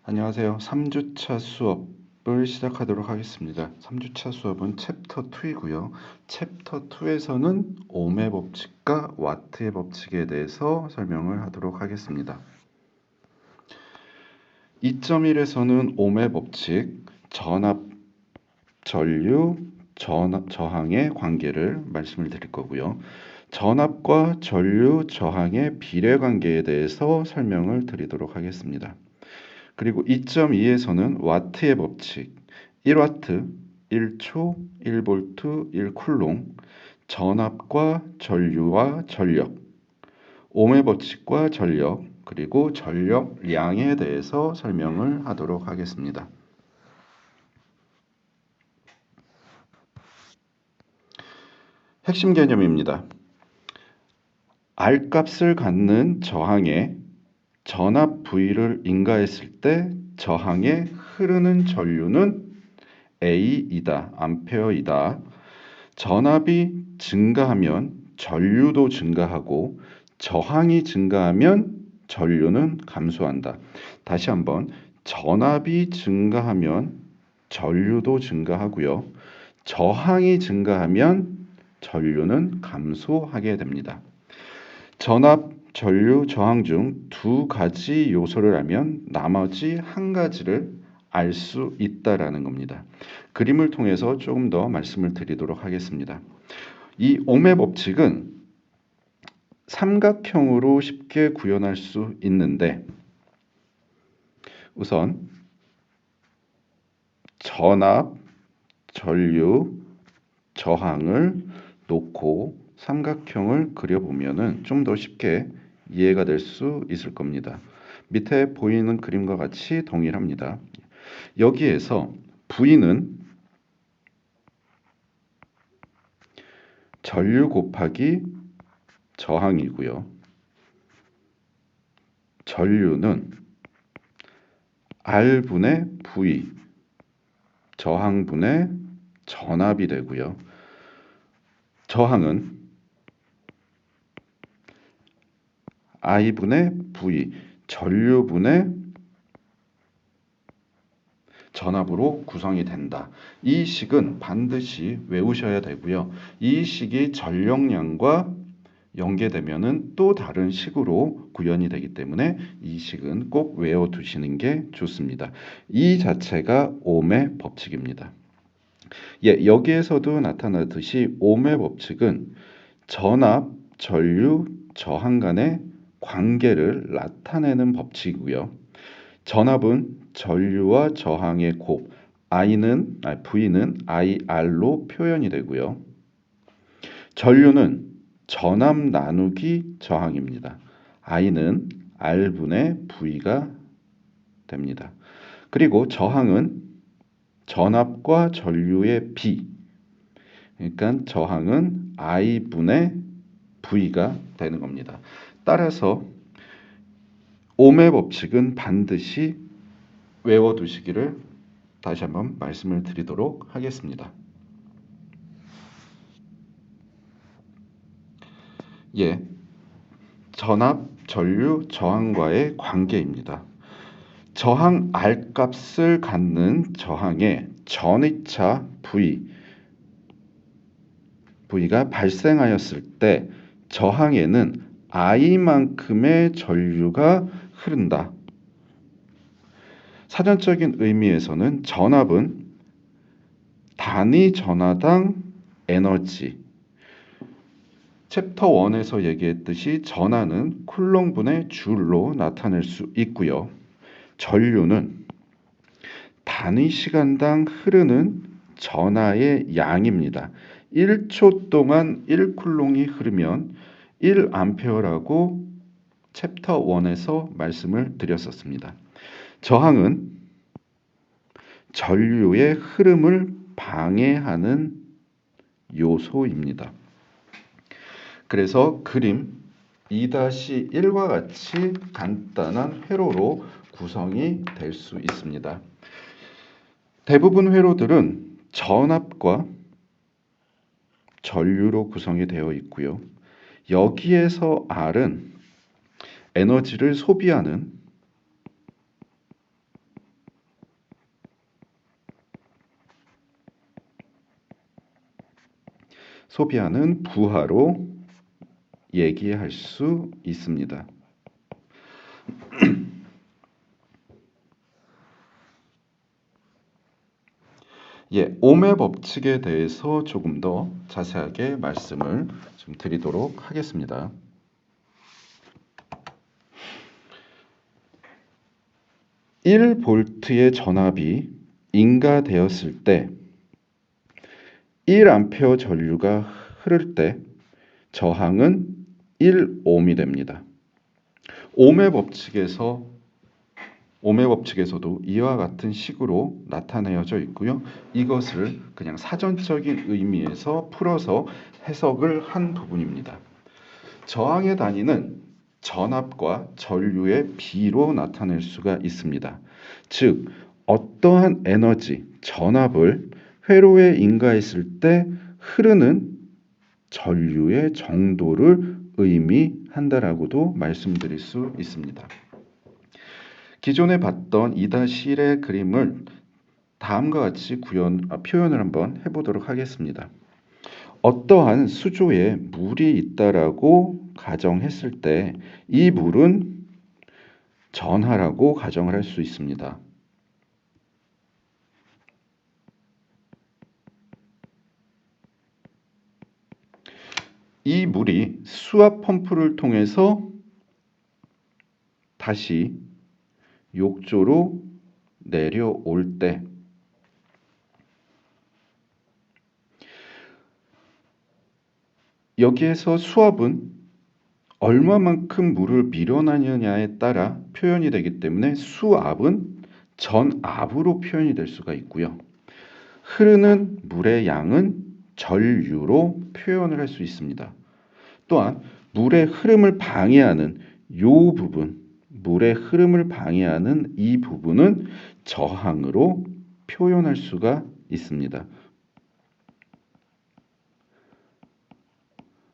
안녕하세요. 3주차 수업을 시작하도록 하겠습니다. 3주차 수업은 챕터 2이고요. 챕터 2에서는 옴의 법칙과 와트의 법칙에 대해서 설명을 하도록 하겠습니다. 2.1에서는 옴의 법칙, 전압, 전류, 저항의 관계를 말씀을 드릴 거고요. 전압과 전류, 저항의 비례 관계에 대해서 설명을 드리도록 하겠습니다. 그리고 2.2에서는 와트의 법칙, 1와트, 1초, 1볼트, 1쿨롱, 전압과 전류와 전력, 옴의 법칙과 전력, 그리고 전력량에 대해서 설명을 하도록 하겠습니다. 핵심 개념입니다. R값을 갖는 저항에 전압 V를 인가했을 때 저항에 흐르는 전류는 A이다, 암페어이다. 전압이 증가하면 전류도 증가하고 저항이 증가하면 전류는 감소한다. 다시 한번 전압이 증가하면 전류도 증가하고요. 저항이 증가하면 전류는 감소하게 됩니다. 전압, 전류, 저항 중 두 가지 요소를 알면 나머지 한 가지를 알 수 있다라는 겁니다. 그림을 통해서 조금 더 말씀을 드리도록 하겠습니다. 이 옴의 법칙은 삼각형으로 쉽게 구현할 수 있는데 우선 전압, 전류, 저항을 놓고 삼각형을 그려보면 좀 더 쉽게 이해가 될 수 있을 겁니다. 밑에 보이는 그림과 같이 동일합니다. 여기에서 V는 전류 곱하기 저항이고요. 전류는 R분의 V, 저항분의 전압이 되고요. 저항은 I분의 V, 전류분의 전압으로 구성이 된다. 이 식은 반드시 외우셔야 되고요. 이 식이 전력량과 연계되면은 또 다른 식으로 구현이 되기 때문에 이 식은 꼭 외워두시는 게 좋습니다. 이 자체가 옴의 법칙입니다. 여기에서도 나타나듯이 옴의 법칙은 전압, 전류, 저항 간의 관계를 나타내는 법칙이고요. 전압은 전류와 저항의 곱 V는 IR로 표현이 되고요. 전류는 전압 나누기 저항입니다. I는 R분의 V가 됩니다. 그리고 저항은 전압과 전류의 비, 그러니까 저항은 I분의 V가 되는 겁니다. 따라서 옴의 법칙은 반드시 외워두시기를 다시 한번 말씀을 드리도록 하겠습니다. 전압, 전류, 저항과의 관계입니다. 저항 R값을 갖는 저항의 전위차 V가 발생하였을 때 저항에는 I만큼의 전류가 흐른다. 사전적인 의미에서는 전압은 단위 전하당 에너지, 챕터 1에서 얘기했듯이 전하는 쿨롱분의 줄로 나타낼 수 있고요. 전류는 단위 시간당 흐르는 전하의 양입니다. 1초 동안 1쿨롱이 흐르면 1암페어라고 챕터 1에서 말씀을 드렸었습니다. 저항은 전류의 흐름을 방해하는 요소입니다. 그래서 그림 2-1과 같이 간단한 회로로 구성이 될 수 있습니다. 대부분 회로들은 전압과 전류로 구성이 되어 있고요. 여기에서 R은 에너지를 소비하는 소비하는 부하로 얘기할 수 있습니다. 옴의 법칙에 대해서 조금 더 자세하게 말씀을 좀 드리도록 하겠습니다. 1볼트의 전압이 인가되었을 때 1A 전류가 흐를 때 저항은 1옴이 됩니다. 옴의 법칙에서도 이와 같은 식으로 나타내어져 있고요. 이것을 그냥 사전적인 의미에서 풀어서 해석을 한 부분입니다. 저항의 단위는 전압과 전류의 비로 나타낼 수가 있습니다. 즉, 어떠한 에너지, 전압을 회로에 인가했을 때 흐르는 전류의 정도를 의미한다라고도 말씀드릴 수 있습니다. 기존에 봤던 2-1의 그림을 다음과 같이 표현을 한번 해보도록 하겠습니다. 어떠한 수조에 물이 있다라고 가정했을 때 이 물은 전하라고 가정을 할 수 있습니다. 이 물이 수압 펌프를 통해서 다시 욕조로 내려올 때 여기에서 수압은 얼마만큼 물을 밀어내느냐에 따라 표현이 되기 때문에 수압은 전압으로 표현이 될 수가 있고요. 흐르는 물의 양은 전류로 표현을 할 수 있습니다. 또한 물의 흐름을 방해하는 물의 흐름을 방해하는 이 부분은 저항으로 표현할 수가 있습니다.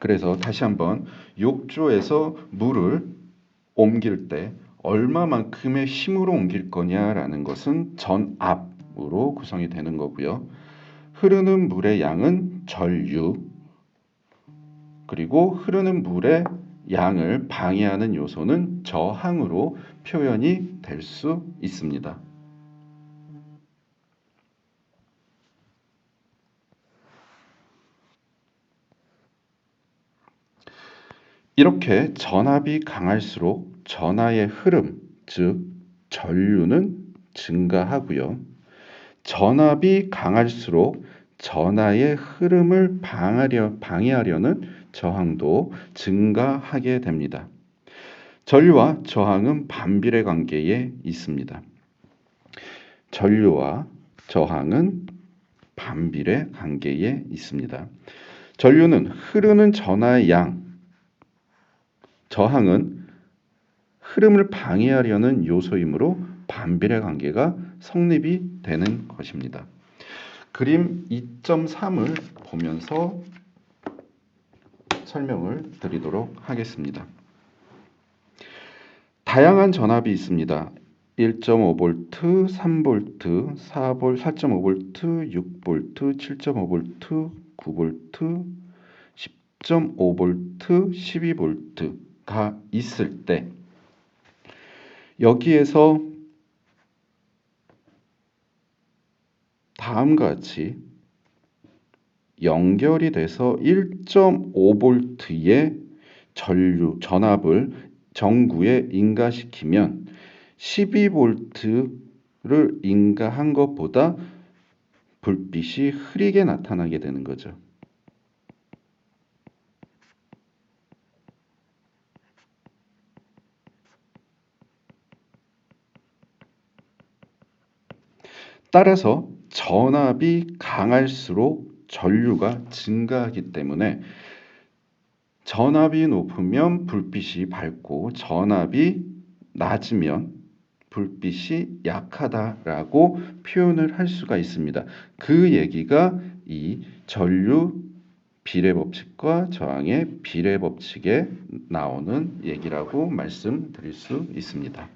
그래서 다시 한번 욕조에서 물을 옮길 때 얼마만큼의 힘으로 옮길 거냐라는 것은 전압으로 구성이 되는 거고요. 흐르는 물의 양은 전류, 그리고 흐르는 물의 양을 방해하는 요소는 저항으로 표현이 될 수 있습니다. 이렇게 전압이 강할수록 전하의 흐름, 즉 전류는 증가하고요. 전압이 강할수록 전하의 흐름을 방해하려는 저항도 증가하게 됩니다. 전류와 저항은 반비례 관계에 있습니다. 전류와 저항은 반비례 관계에 있습니다. 전류는 흐르는 전하의 양, 저항은 흐름을 방해하려는 요소이므로 반비례 관계가 성립이 되는 것입니다. 그림 2.3을 보면서 설명을 드리도록 하겠습니다. 다양한 전압이 있습니다. 1.5V, 3V, 4.5V, 6V, 7.5V, 9V, 10.5V, 12V가 있을 때 여기에서 다음과 같이 연결이 돼서 1.5V의 전압을 전구에 인가시키면 12V를 인가한 것보다 불빛이 흐리게 나타나게 되는 거죠. 따라서 전압이 강할수록 전류가 증가하기 때문에 전압이 높으면 불빛이 밝고 전압이 낮으면 불빛이 약하다라고 표현을 할 수가 있습니다. 그 얘기가 이 전류 비례 법칙과 저항의 비례 법칙에 나오는 얘기라고 말씀드릴 수 있습니다.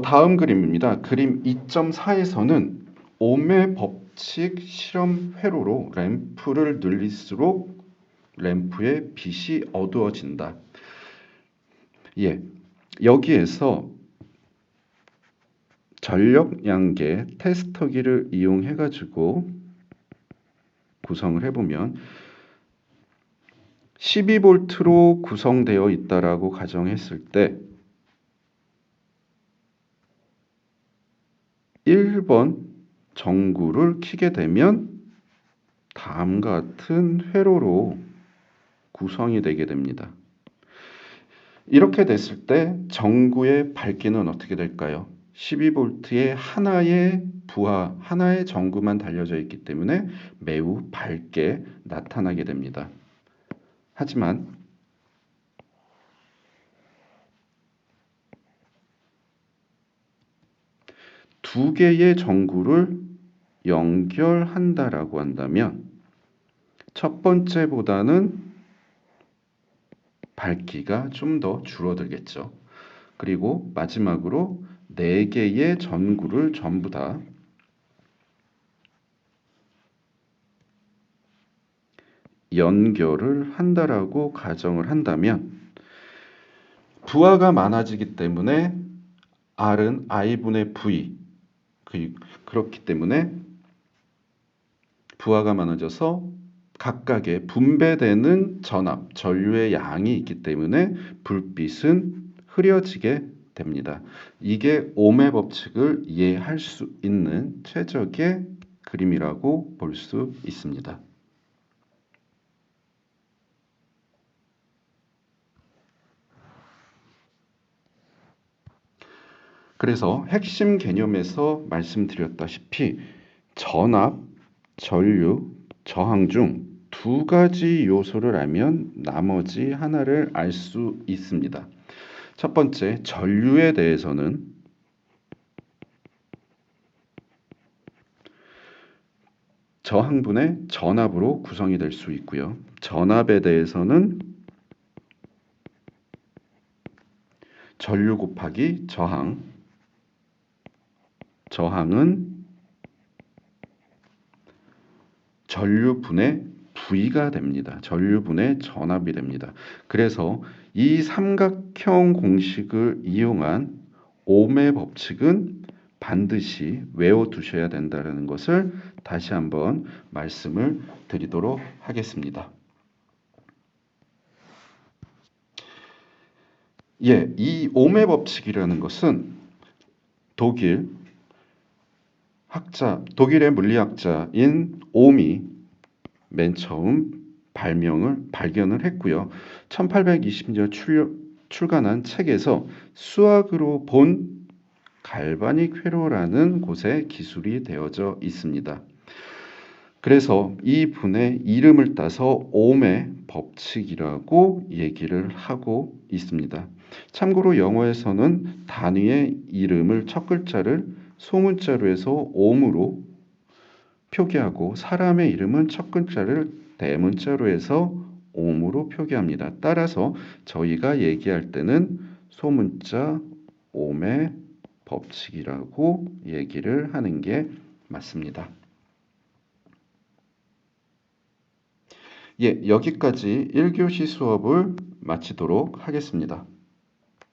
다음 그림입니다. 그림 2.4에서는 옴의 법칙 실험 회로로 램프를 늘릴수록 램프의 빛이 어두워진다. 예, 여기에서 전력 양계 테스터기를 이용해 가지고 구성을 해보면 12V로 구성되어 있다라고 가정했을 때 1번 전구를 켜게 되면 다음과 같은 회로로 구성이 되게 됩니다. 이렇게 됐을 때 전구의 밝기는 어떻게 될까요? 12V의 하나의 부하, 하나의 전구만 달려져 있기 때문에 매우 밝게 나타나게 됩니다. 하지만 두 개의 전구를 연결한다라고 한다면 첫 번째보다는 밝기가 좀 더 줄어들겠죠. 그리고 마지막으로 4개의 전구를 전부 다 연결을 한다라고 가정을 한다면 부하가 많아지기 때문에 R은 I분의 V 그렇기 때문에 부하가 많아져서 각각의 분배되는 전압, 전류의 양이 있기 때문에 불빛은 흐려지게 됩니다. 이게 옴의 법칙을 이해할 수 있는 최적의 그림이라고 볼 수 있습니다. 그래서 핵심 개념에서 말씀드렸다시피 전압, 전류, 저항 중 두 가지 요소를 알면 나머지 하나를 알 수 있습니다. 첫 번째, 전류에 대해서는 저항분의 전압으로 구성이 될 수 있고요. 전압에 대해서는 전류 곱하기 저항, 저항은 전류분의 V가 됩니다. 전류분의 전압이 됩니다. 그래서 이 삼각형 공식을 이용한 옴의 법칙은 반드시 외워두셔야 된다는 것을 다시 한번 말씀을 드리도록 하겠습니다. 예, 이 옴의 법칙이라는 것은 독일의 물리학자인 옴이 맨 처음 발견을 했고요. 1820년 출간한 책에서 수학으로 본 갈바닉 회로라는 곳에 기술이 되어져 있습니다. 그래서 이 분의 이름을 따서 옴의 법칙이라고 얘기를 하고 있습니다. 참고로 영어에서는 단위의 이름을 첫 글자를 소문자로 해서 옴으로 표기하고 사람의 이름은 첫 글자를 대문자로 해서 옴으로 표기합니다. 따라서 저희가 얘기할 때는 소문자 옴의 법칙이라고 얘기를 하는 게 맞습니다. 예, 여기까지 1교시 수업을 마치도록 하겠습니다.